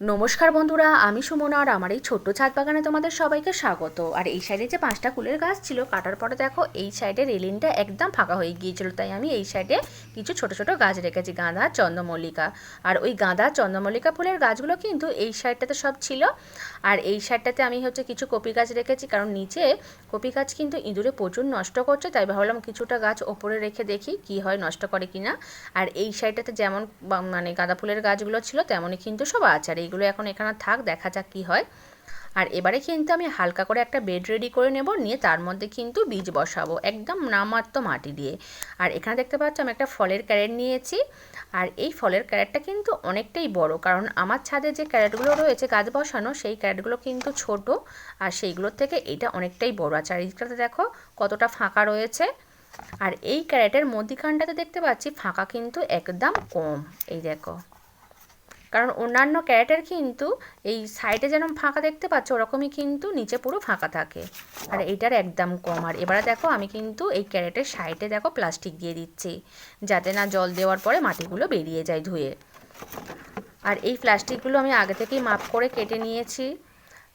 নমস্কার বন্ধুরা, আমি সুমনা আর আমার এই ছোট্ট ছাদ বাগানে তোমাদের সবাইকে স্বাগত। আর এই সাইডে যে 5টা কুলের গাছ ছিল কাটার পরে দেখো এই সাইডে রেলিংটা একদম ফাঁকা হয়ে গিয়েছিল, তাই আমি এই সাইডে কিছু ছোট ছোট গাছ রেখেছি, গাঁদা, চন্দ্রমল্লিকা। আর ওই গাঁদা চন্দ্রমল্লিকা ফুলের গাছগুলো কিন্তু এই সাইডটাতে সব ছিল। আর এই সাইডটাতে আমি কিছু কপি গাছ রেখেছি, কারণ নিচে কপি গাছ কিন্তু ইঁদুরে প্রচুর নষ্ট করছে, তাই ভাবলাম কিছুটা গাছ ওপরে রেখে দেখি কি হয়, নষ্ট করে কিনা। আর এই সাইডটাতে যেমন মানে গাঁদা ফুলের গাছগুলো ছিল তেমনই কিন্তু সব আছে, আর এইগুলো এখন এখানে থাক, দেখা যাক কী হয়। আর এবারে কিন্তু আমি হালকা করে একটা বেড রেডি করে নেব, নিয়ে তার মধ্যে কিন্তু বীজ বসাবো একদম নামমাত্র মাটি দিয়ে। আর এখানে দেখতে পাচ্ছ আমি একটা ফলের ক্যারেট নিয়েছি। আর এই ফলের ক্যারেটটা কিন্তু অনেকটাই বড়, কারণ আমার ছাদে যে ক্যারেটগুলো রয়েছে গাছ বসানো সেই ক্যারেটগুলো কিন্তু ছোট, আর সেইগুলোর থেকে এটা অনেকটাই বড়। আর চারিদিকটাতে দেখো কতটা ফাঁকা রয়েছে। আর এই ক্যারেটের মধ্যিখানটাতে দেখতে পাচ্ছি ফাঁকা কিন্তু একদম কম, এই দেখো। কারণ অন্যান্য ক্যারেটের কিন্তু এই সাইডে যেরকম ফাঁকা দেখতে পাচ্ছ ওরকমই কিন্তু নিচে পুরো ফাঁকা থাকে, আর এইটার একদম কম। আর এবারে দেখো আমি কিন্তু এই ক্যারেটের সাইডে দেখো প্লাস্টিক দিয়ে দিচ্ছি, যাতে না জল দেওয়ার পরে মাটিগুলো বেরিয়ে যায় ধুয়ে। আর এই প্লাস্টিকগুলো আমি আগে থেকেই মাপ করে কেটে নিয়েছি।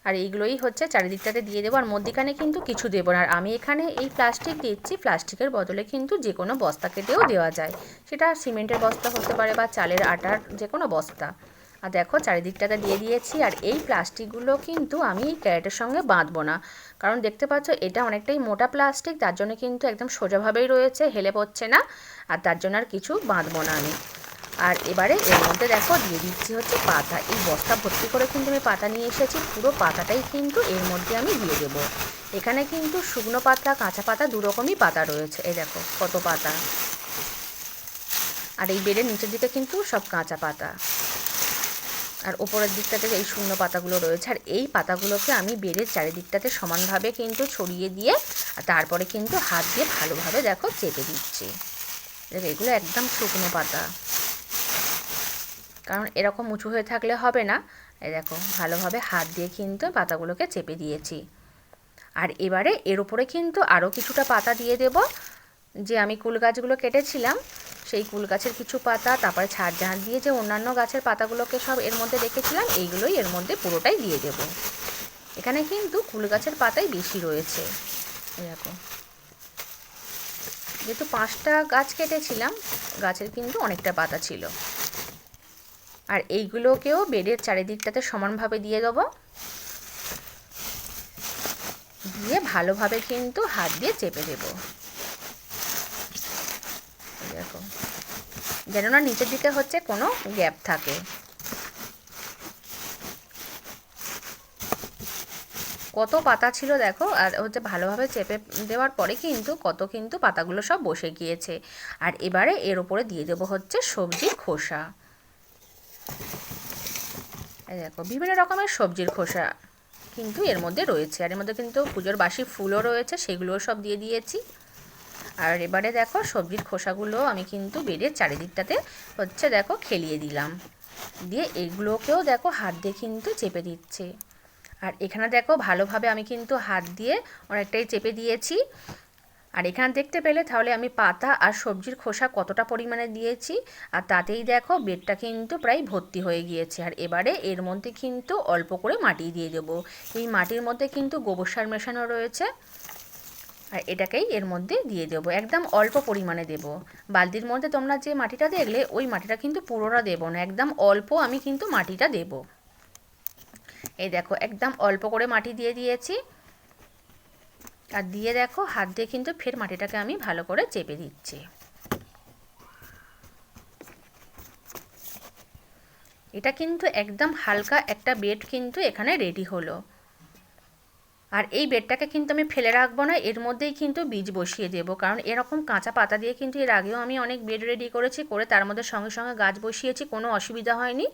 আর এইগুলোই চারিদিকটাতে দিয়ে দেবো, আর মধ্যিখানে কিন্তু কিছু দেবো না। আর আমি এখানে এই প্লাস্টিক দিচ্ছি, প্লাস্টিকের বদলে কিন্তু যে কোনো বস্তা কেটেও দেওয়া যায়, সেটা সিমেন্টের বস্তা হতে পারে বা চালের আটার যে কোনো বস্তা। আর দেখো চারিদিকটাতে দিয়ে দিয়েছি। আর এই প্লাস্টিকগুলো কিন্তু আমি এই ক্যারেটের সঙ্গে বাঁধবো না, কারণ দেখতে পাচ্ছ এটা অনেকটাই মোটা প্লাস্টিক, তার জন্য কিন্তু একদম সোজাভাবেই রয়েছে, হেলে পড়ছে না, আর তার জন্য আর কিছু বাঁধবো না আমি। আর এবারে এর মধ্যে দেখো দিয়ে দিচ্ছি পাতা। এই বস্তা ভর্তি করে কিন্তু আমি পাতা নিয়ে এসেছি, পুরো পাতাটাই কিন্তু এর মধ্যে আমি দিয়ে দেবো। এখানে কিন্তু শুকনো পাতা, কাঁচা পাতা, দু রকমই পাতা রয়েছে, এই দেখো কত পাতা। আর এই বেডের নিচের দিকে কিন্তু সব কাঁচা পাতা, আর ওপরের দিকটাতে এই শূন্য পাতাগুলো রয়েছে। আর এই পাতাগুলোকে আমি বেডের চারিদিকটাতে সমানভাবে কিন্তু ছড়িয়ে দিয়ে আর তারপরে কিন্তু হাত দিয়ে ভালোভাবে দেখো চেপে দিচ্ছি। এগুলো একদম শুকনো পাতা, কারণ এরকম উঁচু হয়ে থাকলে হবে না। এই দেখো ভালোভাবে হাত দিয়ে কিন্তু পাতাগুলোকে চেপে দিয়েছি। আর এবারে এর উপরে কিন্তু আরও কিছুটা পাতা দিয়ে দেব, যে আমি কুল গাছগুলো কেটেছিলাম সেই কুল গাছের কিছু পাতা, তারপরে ছাড় দিয়ে যে অন্যান্য গাছের পাতাগুলোকে সব এর মধ্যে রেখেছিলাম এইগুলোই এর মধ্যে পুরোটাই দিয়ে দেব। এখানে কিন্তু কুল গাছের পাতাই বেশি রয়েছে। এই দেখো, যেহেতু 5টা গাছ কেটেছিলাম, গাছের কিন্তু অনেকটা পাতা ছিল। আর এইগুলোকেও বেডের চারিদিকটাতে সমানভাবে দিয়ে দেবো, দিয়ে ভালোভাবে কিন্তু হাত দিয়ে চেপে দেবো। দেখো যেন না নিচের দিকে কোনো গ্যাপ থাকে। কত পাতা ছিল দেখো, আর ভালোভাবে চেপে দেওয়ার পরে কিন্তু পাতাগুলো সব বসে গিয়েছে। আর এবারে এর উপরে দিয়ে দেবো সবজির খোসা। এই দেখো বিভিন্ন রকমের সবজির খোসা কিন্তু এর মধ্যে রয়েছে, আর এর মধ্যে কিন্তু পুজোর বাসি ফুলও রয়েছে, সেগুলোও সব দিয়ে দিয়েছি। আর এবারে দেখো সবজির খোসাগুলো আমি কিন্তু বেডের চারিদিকটাতে দেখো খেলিয়ে দিলাম, দিয়ে এগুলোকেও দেখো হাত দিয়ে কিন্তু চেপে দিচ্ছি। আর এখানে দেখো ভালোভাবে আমি কিন্তু হাত দিয়ে অনেকটাই চেপে দিয়েছি। আর এখানে দেখতে পেলে তাহলে আমি পাতা আর সবজির খোসা কতটা পরিমাণে দিয়েছি, আর তাতেই দেখো বেডটা কিন্তু প্রায় ভর্তি হয়ে গিয়েছে। আর এবারে এর মধ্যে কিন্তু অল্প করে মাটি দিয়ে দেবো। এই মাটির মধ্যে কিন্তু গোবর সার মেশানো রয়েছে, আর এটাকেই এর মধ্যে দিয়ে দেবো, একদম অল্প পরিমাণে দেবো। বালতির মধ্যে তোমরা যে মাটিটা দেখলে ওই মাটিটা কিন্তু পুরোটা দেবো না, একদম অল্প আমি কিন্তু মাটিটা দেবো। এই দেখো একদম অল্প করে মাটি দিয়ে দিয়েছি। আর দিয়ে দেখো হাত দিয়ে কিন্তু ফের মাটিটাকে আমি ভালো করে চেপে দিচ্ছি। এটা কিন্তু একদম হালকা একটা বেড কিন্তু এখানে রেডি হলো। আর এই বেডটাকে কিন্তু আমি ফেলে রাখবো না, এর মধ্যেই কিন্তু বীজ বসিয়ে দেবো, কারণ এরকম কাঁচা পাতা দিয়ে কিন্তু এর আগেও আমি অনেক বেড রেডি করেছি, করে তার মধ্যে সঙ্গে সঙ্গে গাছ বসিয়েছি, কোনো অসুবিধা হয়নি।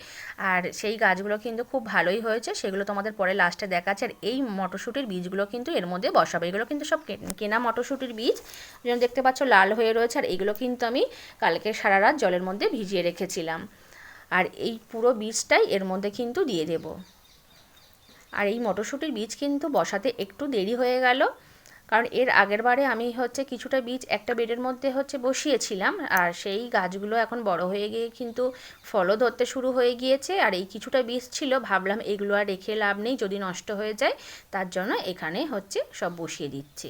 আর সেই গাছগুলো কিন্তু খুব ভালোই হয়েছে, সেগুলো তোমাদের পরে লাস্টে দেখাচ্ছে। আর এই মটরশুঁটির বীজগুলো কিন্তু এর মধ্যে বসাবো, এগুলো কিন্তু সব কেনা মটরশুঁটির বীজ, যেমন দেখতে পাচ্ছ লাল হয়ে রয়েছে। আর এগুলো কিন্তু আমি কালকে সারা রাত জলের মধ্যে ভিজিয়ে রেখেছিলাম। আর এই পুরো বীজটাই এর মধ্যে কিন্তু দিয়ে দেবো। আর এই মটরশুঁটির বীজ কিন্তু বসাতে একটু দেরি হয়ে গেল, কারণ এর আগের বারে আমি হচ্ছে কিছুটা বীজ একটা বেডের মধ্যে হচ্ছে বসিয়েছিলাম, আর সেই গাছগুলো এখন বড় হয়ে গিয়ে কিন্তু ফলও ধরতে শুরু হয়ে গিয়েছে। আর এই কিছুটা বীজ ছিল, ভাবলাম এগুলো আর রেখে লাভ নেই, যদি নষ্ট হয়ে যায়, তার জন্য এখানে হচ্ছে সব বসিয়ে দিচ্ছি।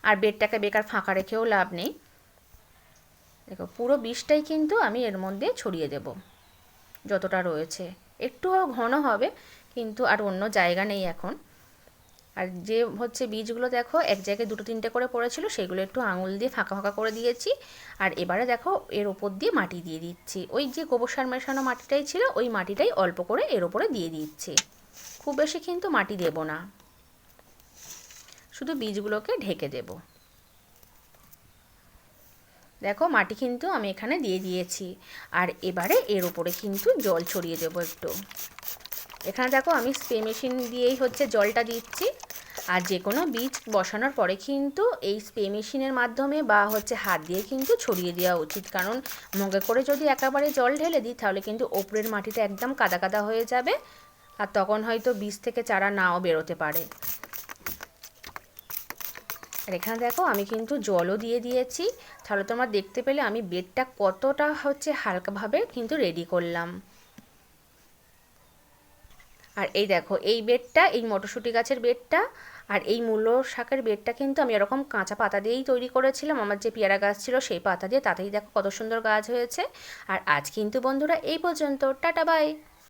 আর বেডটাকে বেকার ফাঁকা রেখেও লাভ নেই। দেখো পুরো বীজটাই কিন্তু আমি এর মধ্যে ছড়িয়ে দেব, যতটা রয়েছে। একটু ঘন হবে, কিন্তু আর অন্য জায়গা নেই এখন। আর যে হচ্ছে বীজগুলো দেখো এক জায়গায় দুটো তিনটে করে পড়েছিল, সেগুলো একটু আঙুল দিয়ে ফাঁকা ফাঁকা করে দিয়েছি। আর এবারে দেখো এর ওপর দিয়ে মাটি দিয়ে দিচ্ছি, ওই যে গোবর সার মেশানো মাটিটাই ছিল, ওই মাটিটাই অল্প করে এর ওপরে দিয়ে দিচ্ছি। খুব বেশি কিন্তু মাটি দেব না, শুধু বীজগুলোকে ঢেকে দেব। দেখো মাটি কিন্তু আমি এখানে দিয়ে দিয়েছি। আর এবারে এর ওপরে কিন্তু জল ছড়িয়ে দেবো একটু। এখানে দেখো আমি স্প্রে মেশিন দিয়েই হচ্ছে জলটা দিচ্ছি। আর যে কোনো বীজ বসানোর পরে কিন্তু এই স্প্রে মেশিনের মাধ্যমে বা হচ্ছে হাত দিয়ে কিন্তু ছড়িয়ে দেওয়া উচিত, কারণ মগে করে যদি একেবারে জল ঢেলে দিই তাহলে কিন্তু ওপরের মাটিটা একদম কাদা কাদা হয়ে যাবে, আর তখন হয়তো বীজ থেকে চারা নাও বেরোতে পারে। আর এখানে দেখো আমি কিন্তু জলও দিয়ে দিয়েছি, তাহলে তোমরা দেখতে পেলে আমি বেডটা কতটা হচ্ছে হালকাভাবে কিন্তু রেডি করলাম। আর এই দেখো এই বেডটা, এই মটরশুঁটি গাছের বেডটা আর এই মূলো শাকের বেডটা কিন্তু আমি এরকম কাঁচা পাতা দিয়েই তৈরি করেছিলাম। আমার যে পেয়ারা গাছ ছিল সেই পাতা দিয়ে, তাতেই দেখো কত সুন্দর গাছ হয়েছে। আর আজ কিন্তু বন্ধুরা এই পর্যন্ত, টাটা বাই।